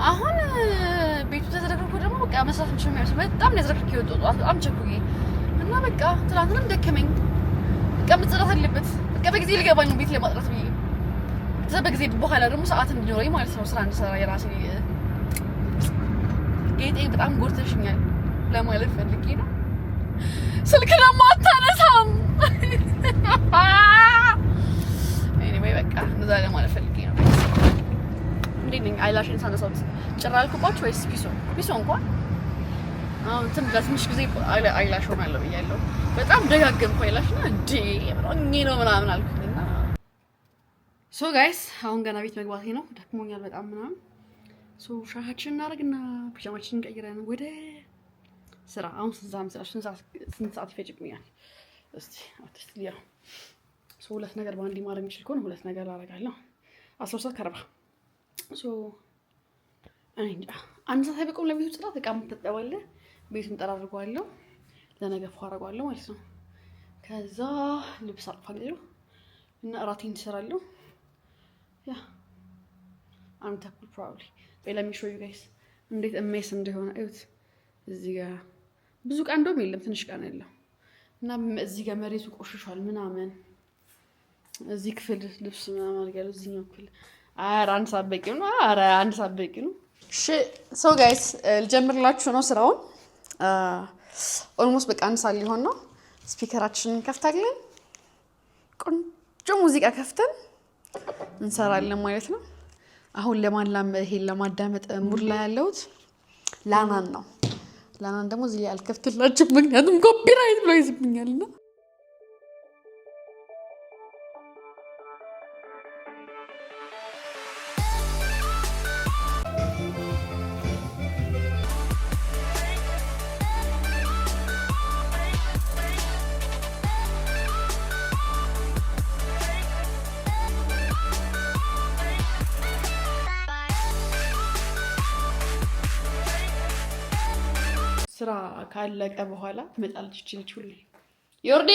A: አሁን ቤቱ ተዘግቶ ደግሞ በቃ መስራት የምችለው ማለት በጣም ነዝረክክ ይወጣው በጣም ቸኩዬ እና በቃ ትናንትንም ደከመኝ። በቃ መጽዳት አለበት በቃ በጊዜ ልገባኝ ነው ቤት ለማጥራት ብዬ ከዛ በጊዜ በኋላ ደግሞ ሰዓት እንዲኖረኝ ማለት ነው ስራ እንድሰራ የራሴ ጌጤ በጣም ጎርተሽኛል ለማለት ፈልጌ ነው። ስልክ ደግሞ አታነሳም። ኤኒዌይ በቃ እንደዛ ለማለት ፈልጌ ነው። እንዴት ነኝ? አይላሽን ሳነሳውት ጭራ አልኩባችሁ ወይስ ፒሶ እንኳን አሁን ትንሽ ጊዜ አይላሽ ሆናለሁ ብያለሁ። በጣም ደጋገምኩ አይላሽ ነው እንዴ ነው ምናምን አልኩኝና ሶ ጋይስ አሁን ገና ቤት መግባቴ ነው። ደክሞኛል በጣም ምናምን። ሶ ሻሃችን እናደርግና ፒጃማችንን ቀይረን ወደ ስራ። አሁን ስንት ሰዓት ይፈጅብኛል? እስቲ አትስት ሊያ ሶ ሁለት ነገር በአንድ ማድረግ የምችል ከሆነ ሁለት ነገር አደርጋለሁ። 10:40 ሶ እኔ እንጃ አንድ ሰዓት አይበቃም ለቤቱ ጽዳት። እቃ ምትጠባለ ቤቱን ጠራርጓለሁ፣ ለነገ ፏራጓለሁ ማለት ነው። ከዛ ልብስ አጥፋለሁ እና እራቴን እሰራለሁ። ያ አንተ ኩል ፕሮባብሊ let me show you guys እንዴት እሜስ እንደሆነ እዩት። እዚህ ጋር ብዙ ቀን እንደውም የለም ትንሽ ቀን ያለው እና እዚህ ጋር መሬቱ ቆሽሿል ምናምን። እዚህ ክፍል ልብስ ምናምን አድርጋለሁ። እዚህኛው ክፍል አንድ ሰዓት በቂ ነው። አንድ ሰዓት በቂ ነው። እሺ ሶ ጋይስ ልጀምርላችሁ ነው ስራውን። ኦልሞስት በቃ አንድ ሰዓት ሊሆን ነው። ስፒከራችንን ከፍታለን፣ ቆንጆ ሙዚቃ ከፍተን እንሰራለን ማለት ነው። አሁን ይሄን ለማዳመጥ ሙድ ላይ ያለሁት ላናን ነው። ላናን ደግሞ እዚህ ላይ አልከፍትላችሁም ምክንያቱም ኮፒራይት ብሎ ይዝብኛልና ስራ ካለቀ በኋላ ትመጣለች ልጅ ሁሌ። ዮርዲ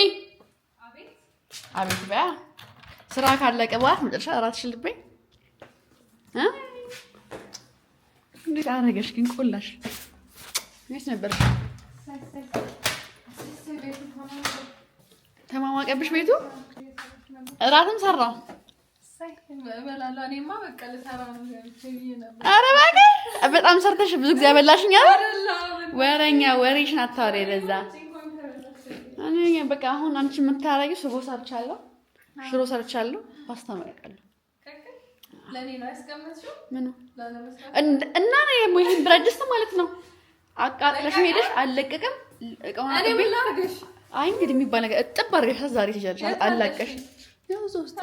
A: አቤት በያ ስራ ካለቀ በኋላ ትመጣለች። እራትሽን ልትበይ እንዴት አደረገሽ ግን? ቆላሽ የት ነበርሽ? ተማማቀብሽ ቤቱ። እራትም ሰራው። ኧረ እባክህ በጣም ሰርተሽ ብዙ ጊዜ አበላሽኝ አይደል? ወሬኛ ወሬሽን አታወሪ። ለዛ እኔ በቃ አሁን አንቺ የምታረጊው ስጎ ሰርቻለሁ፣ ሽሮ ሰርቻለሁ፣ ፓስታ መቀቀል
B: ለኔ ነው ያስቀመጥሽው?
A: ምን እና ነው ይሄን ብረት ድስት ማለት ነው። አቃጥለሽ ሄደሽ አልለቀቀም እቃውን
B: እኔ ምን ላድርግሽ?
A: አይ እንግዲህ የሚባል ነገር እጥብ አድርገሽ ዛሬ ትሄጃለሽ። አላቀሽ ያው ዞስት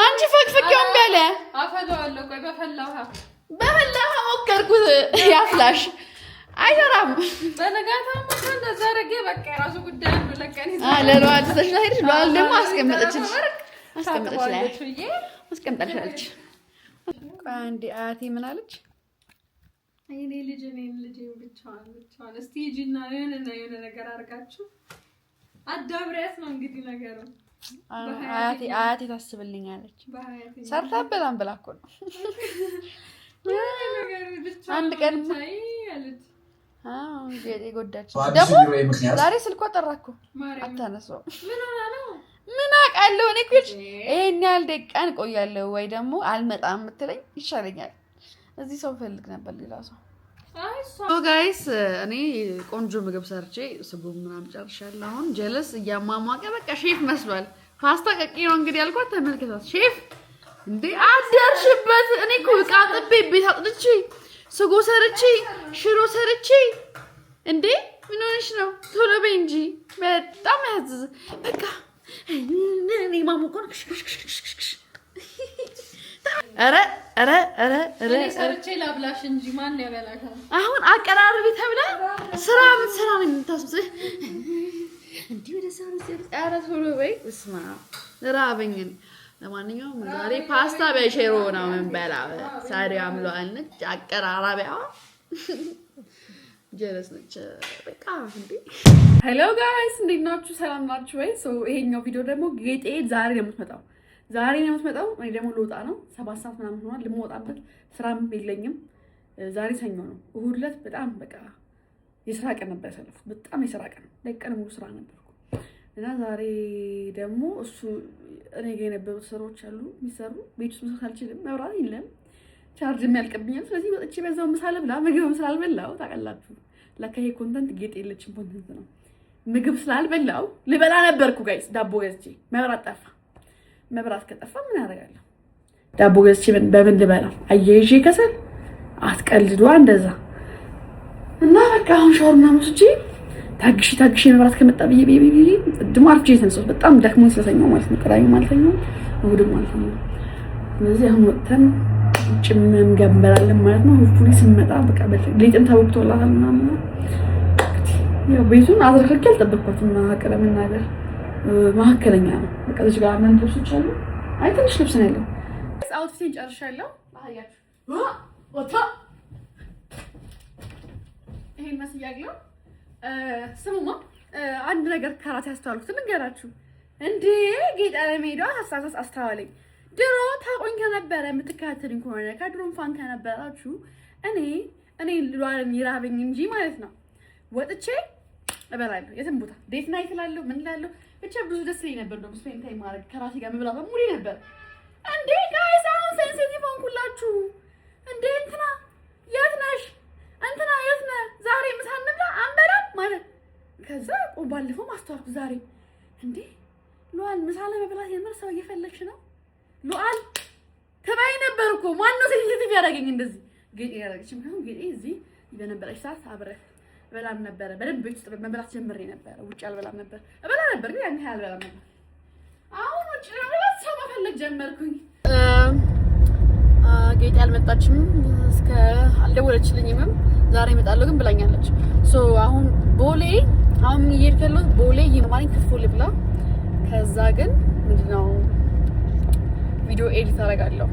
A: አንቺ ፈቅፍቄው እምቢ አለ።
B: አፈላዋለሁ። ቆይ በፈላው
A: ሞከርኩት ያፍላሽ አይሰራም።
B: በነጋታው እንደ ዛሬ በቃ ራሱ ጉዳይ ነው። ለቀን
A: ለለዋል ተሽላ ሄድሽ። ለዋል ደግሞ አስቀምጠችልሽ አስቀምጣልሻለች። ቆይ አንዴ አያቴ ምን አለች?
B: እኔ ልጅ ብቻዋን እስቲ ሂጂና የሆነ ነገር አድርጋችሁ አዳብሪያት ነው እንግዲህ ነገሩ።
A: አያቴ ታስብልኛለች። ሰርታ በላም ብላ እኮ ነው አንድ ቀን አለች። የጎዳች ደግሞ ዛሬ ስልኳ ጠራኩ አታነሳውም።
B: ምን ሆና ነው?
A: ምን አውቃለሁ እኔ እኮ ይሄን ያህል ደቂቃ እንቆያለሁ ወይ ደግሞ አልመጣም የምትለኝ ይሻለኛል። እዚህ ሰው ፈልግ ነበር ሌላ ሰው። ጋይስ እኔ ቆንጆ ምግብ ሰርቼ ስጎ ምናምን ጨርሻለሁ። አሁን ጀለስ እያሟሟቀ በቃ ሼፍ መስሏል። ፓስታ ቀቂ ነው እንግዲህ ያልኳት ተመልከታት። ሼፍ እንዴ አደርሽበት። እኔ እኮ ዕቃ ጥቤ ቤት አጥልቼ ስጎ ሰርቼ ሽሮ ሰርቼ እንዴ ምን ሆነሽ ነው? ቶሎ በይ እንጂ በጣም ያዝዝ በቃ እኔ ማሞቆን ኧረ
B: ሰርቼ ላብላሽ እንጂ ማን ያበላሻል?
A: አሁን አቀራርቢ ተብላ ስራ ምትሰራ ነው የምታስመስል እንዴ ወደ ሰው ኧረ ቶሎ በይ። እስማ ራበኝ። ለማንኛውም ዛሬ ፓስታ በሽሮ ነው የምንበላው። ሳሪያ አምሏልነች አቀራራቢዋ ጀለስ ነች በቃ እንዴ። ሄሎ ጋይስ እንዴት ናችሁ? ሰላም ናችሁ ወይ? ይሄኛው ቪዲዮ ደግሞ ጌጤ ዛሬ ነው የምትመጣው። እኔ ደግሞ ልወጣ ነው 7 ሰዓት ምናምን ሆኗል። ልሞጣበት ስራም የለኝም። ዛሬ ሰኞ ነው። እሑድ ዕለት በጣም በቃ የስራ ቀን ነበር ያሳለፍኩት። በጣም የስራ ቀን ቀን ሙሉ ስራ ነበርኩ እና ዛሬ ደግሞ እሱ እኔ ጋር የነበሩት ስራዎች አሉ የሚሰሩ። ቤት ውስጥ መስራት አልችልም፣ መብራት የለም፣ ቻርጅ የሚያልቅብኛል። ስለዚህ ወጥቼ በዛው ምሳ ልብላ። ምግብም ስላልበላው ታውቃላችሁ፣ ለካ ይሄ ኮንተንት ጌጥ የለችም ኮንተንት ነው። ምግብ ስላልበላው ልበላ ነበርኩ ጋይስ። ዳቦ ገዝቼ መብራት ጠፋ። መብራት ከጠፋ ምን ያደርጋለሁ? ዳቦ ገዝቼ በምን ልበላው? አያይዤ ከሰል አትቀልዷ እንደዛ እና በቃ አሁን ሻወር ምናምን ወስጄ ታግሼ መብራት ከመጣ ብዬ ደግሞ አርፍጄ የተነሳሁት በጣም ደክሞኝ ስለተኛሁ ማለት ነው። ቅዳሜ ማለት ነው፣ እሑድም ማለት ነው። ስለዚህ አሁን ወጥተን ጭምም ገንበላለን ማለት ነው። ሆፍሊ ስንመጣ በቃ ሌጥም ተወቅቶላታል ምናምን። ያው ቤቱን አዝረክርኬ አልጠበቅኳትም። ለመናገር መካከለኛ ነው። በቃ እዚህ ጋር አንዳንድ ልብሶች አሉ። አይ ትንሽ ልብስ ነው ያለው። አውትፊቴን ጨርሻለሁ። አያችሁ ወጣ ይሄን መስያግለው ስሙማ አንድ ነገር ከራሴ ያስተዋልኩት ልንገራችሁ። እንዴ ጌጣ ለሜዳ አስተዋለኝ። ድሮ ታቆኝ ከነበረ የምትከታተሉኝ ከሆነ ከድሮም ፋን ከነበራችሁ እኔ ልዋልን ይራበኝ እንጂ ማለት ነው ወጥቼ እበላለሁ። የትም ቦታ ዴት ናይት እላለሁ ምን እላለሁ ብቻ ብዙ ደስ ይለኝ ነበር። ደግሞ ስፔን ታይም ማድረግ ከራሴ ጋር መብላት ሙሉ ነበር። እንዴ ጋይስ አሁን ሴንሲቲቭ ሆንኩላችሁ። እንዴ እንትና የት ነሽ? እንትና የት ነህ? ዛሬ ምሳ እንብላ አንበላም ማለት ከዛ ባለፈው ማስተዋልኩ ዛሬ እንዴ ሉዓል ምሳ ለመብላት የምር ሰው እየፈለግሽ ነው? ሉዓል ተባይ ነበር እኮ ማነው ሴንሲቲቭ ያደረገኝ እንደዚህ? ጌጤ ያደረገች ምክንያቱም ጌጤ እዚህ በነበረች ሰዓት አብረን በላም ነበረ። በደንብ ቤት ውስጥ መብላት ጀምሬ ነበረ። ውጭ አልበላም ነበር። እበላ ነበር ግን ያን ያህል አልበላም ነበር። አሁን ውጭ ለመብላት ሰው መፈለግ ጀመርኩኝ። ጌጤ አልመጣችም፣ እስከ አልደወለችልኝም። ዛሬ እመጣለሁ ግን ብላኛለች። አሁን ቦሌ አሁን እየሄድኩ ያለሁት ቦሌ ይማማኝ ክትፎ ልብላ። ከዛ ግን ምንድነው ቪዲዮ ኤዲት አደርጋለሁ።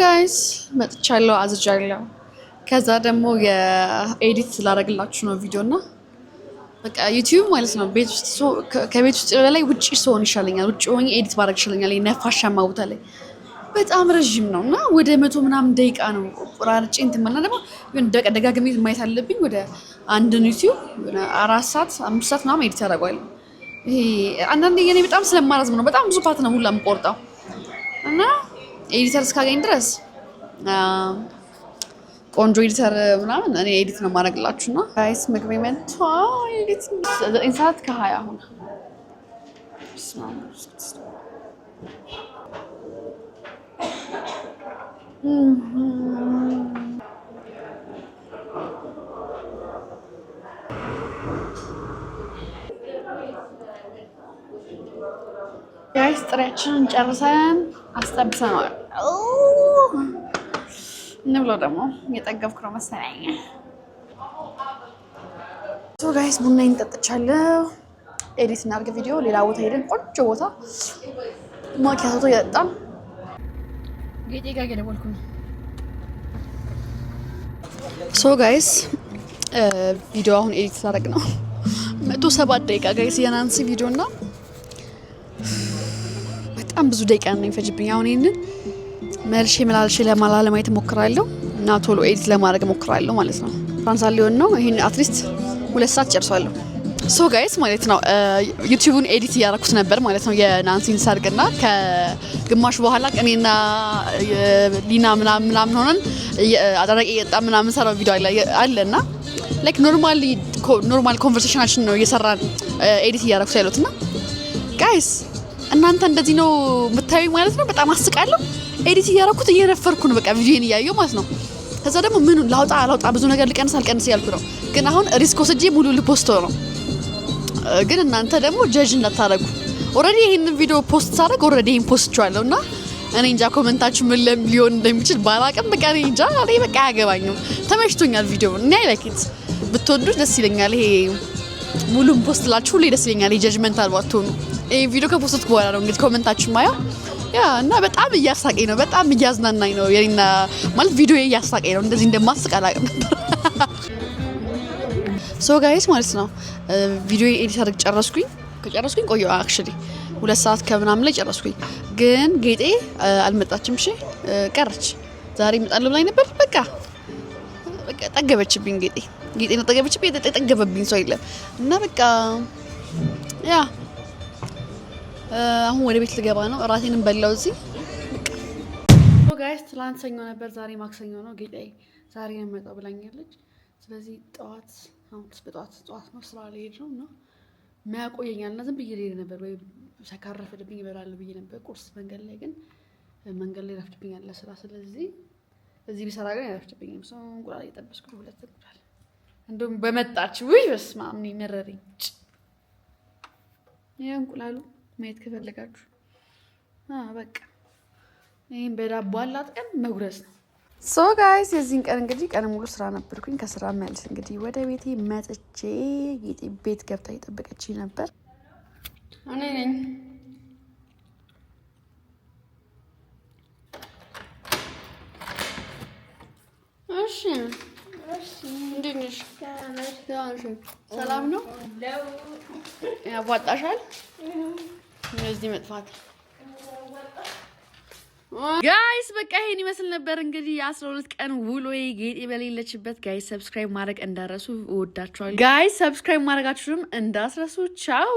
A: ጋይስ መጥቻለሁ፣ አዝጃለሁ። ከዛ ደግሞ የኤዲት ስላደረግላችሁ ነው ቪዲዮና በቃ ዩቲዩብ ማለት ነው ቤት ውስጥ ከቤት ውስጥ በላይ ውጪ ሰውን ይሻለኛል። ውጪ ሆኜ ኤዲት ማድረግ ይሻለኛል። ነፋሻማ ቦታ ላይ በጣም ረጅም ነው እና ወደ 100 ምናምን ደቂቃ ነው ቆራርጬ እንትን ማለት ደግሞ ደጋግሜ ማየት አለብኝ። ወደ አንድ ዩቲዩብ 4 ሰዓት 5 ሰዓት ምናምን ኤዲት ያደርጋል። ይሄ አንዳንዴ የኔ በጣም ስለማራዝም ነው በጣም ብዙ ፓርት ነው ሁላ የምቆርጠው እና ኤዲተር እስካገኝ ድረስ ቆንጆ ኤዲተር ምናምን እኔ ኤዲት ነው ማድረግላችሁና ጋይስ ምግብ መጥቷ ኤዲት 9 ሰዓት ከ20 አሁን ጋይስ ጥሬያችንን ጨርሰን አስጠብሰናል። እንብሎ ደግሞ እየጠገብኩ ነው መሰለኝ። ሶ ጋይስ ቡናዬን ጠጥቻለሁ። ኤዲት እናድርግ ቪዲዮ ሌላ ቦታ ሄደን ቆንጆ ቦታ ማኪያቶ እየጠጣን ጌጤ ጋር እየደወልኩ ነው። ሶ ጋይስ ቪዲዮ አሁን ኤዲት ሳደርግ ነው 107 ደቂቃ ጋይስ የናንሲ ቪዲዮ እና በጣም ብዙ ደቂቃ ነው የሚፈጅብኝ። አሁን ይሄንን መልሼ መላልሼ ለማየት እሞክራለሁ እና ቶሎ ኤዲት ለማድረግ እሞክራለሁ ማለት ነው። ፍራንሳል ሊሆን ነው ይሄን አትሊስት 2 ሰዓት ጨርሷለሁ። ሶ ጋይስ ማለት ነው ዩቲዩብን ኤዲት እያደረኩት ነበር ማለት ነው የናንሲን ሰርግና ከግማሽ በኋላ እኔና ሊና ምናምን ሆነን አዳራቂ እየጠጣ ምናምን ሰራው ቪዲዮ አለና ላይክ ኖርማል ኮንቨርሴሽናችን ነው እየሰራን ኤዲት እያደረኩት ያለሁትና ጋይስ እናንተ እንደዚህ ነው የምታዩኝ ማለት ነው። በጣም አስቃለሁ። ኤዲት እያደረኩት እየነፈርኩ ነው በቃ ቪዲዮን እያየሁ ማለት ነው። ከዛ ደግሞ ምን ላውጣ ብዙ ነገር ልቀንስ ያልኩ ነው። ግን አሁን ሪስክ ወስጄ ሙሉ ልፖስቶ ነው። ግን እናንተ ደግሞ ጀጅ እንዳታረጉ። ኦሬዲ ይሄንን ቪዲዮ ፖስት ሳደርግ ኦሬዲ ይሄን ፖስትቻለሁ እና እኔ እንጃ ኮሜንታችሁ ምን ሊሆን እንደሚችል ባላቅም በቃ እኔ እንጃ እኔ በቃ አያገባኝም። ተመችቶኛል ቪዲዮ እና ላይክት ብትወዱት ደስ ይለኛል። ይሄ ሙሉም ፖስት ላችሁ ሁሌ ደስ ይለኛል። የጀጅመንት አልባትሆኑ ይሄ ቪዲዮ ከፖስት በኋላ ነው እንግዲህ ኮሜንታችሁ ማየው ያ እና በጣም እያሳቀኝ ነው። በጣም እያዝናናኝ ነው። የኔና ማለት ቪዲዮ እያሳቀኝ ነው። እንደዚህ እንደማስቅ አላውቅም ነበር። ሶ ጋይስ ማለት ነው ቪዲዮ ኤዲት አድርግ ከጨረስኩኝ ቆየሁ አክቹሊ 2 ሰዓት ከምናምን ላይ ጨረስኩኝ። ግን ጌጤ አልመጣችም። እሺ ቀረች። ዛሬ እመጣለሁ ብላኝ ነበር። በቃ ጠገበችብኝ። ጌጤ ነው ጠገበችብኝ። ጠገበብኝ ሰው የለም እና በቃ ያ አሁን ወደ ቤት ልገባ ነው። እራቴንም በላው እዚህ ጋይስ። ትላንት ሰኞ ነበር፣ ዛሬ ማክሰኞ ነው። ጌጤ ዛሬ ነው የምመጣው ብላኛለች። ስለዚህ ጠዋት ነው ስራ ልሄድ ነው እና የሚያቆየኛል እና ዝም ብዬ ልሄድ ነበር ወይ ሰካረፈድብኝ እበላለሁ ብዬ ነበር ቁርስ መንገድ ላይ ረፍድብኛል ለስራ። ስለዚህ እዚህ ቢሰራ ግን አይረፍድብኝም። ሰው እንቁላል እየጠበስኩ 2 እንቁላል እንደውም በመጣች ውይ በስመ አብ ነው መረረኝ። ይሄ እንቁላሉ ማየት ከፈለጋችሁ በቃ ይሄን በዳቦ አላጥቀን መጉረስ ነው። ሶ ጋይስ የዚህን ቀን እንግዲህ ቀን ሙሉ ስራ ነበርኩኝ። ከስራ መልስ እንግዲህ ወደ ቤቴ መጥቼ ጌጤ ቤት ገብታ እየጠበቀችኝ ነበር። እኔ ነኝ እሺ እንዴት ነሽ? ሰላም ነው? ያዋጣሻል እዚህ መጥፋት ጋይስ። በቃ ይሄን ይመስል ነበር እንግዲህ 12 ቀን ውሎዬ ጌጤ በሌለችበት። ጋይስ ሰብስክራይብ ማድረግ እንዳረሱ። እወዳችኋለሁ ጋይስ። ሰብስክራይብ ማድረጋችሁንም እንዳስረሱ። ቻው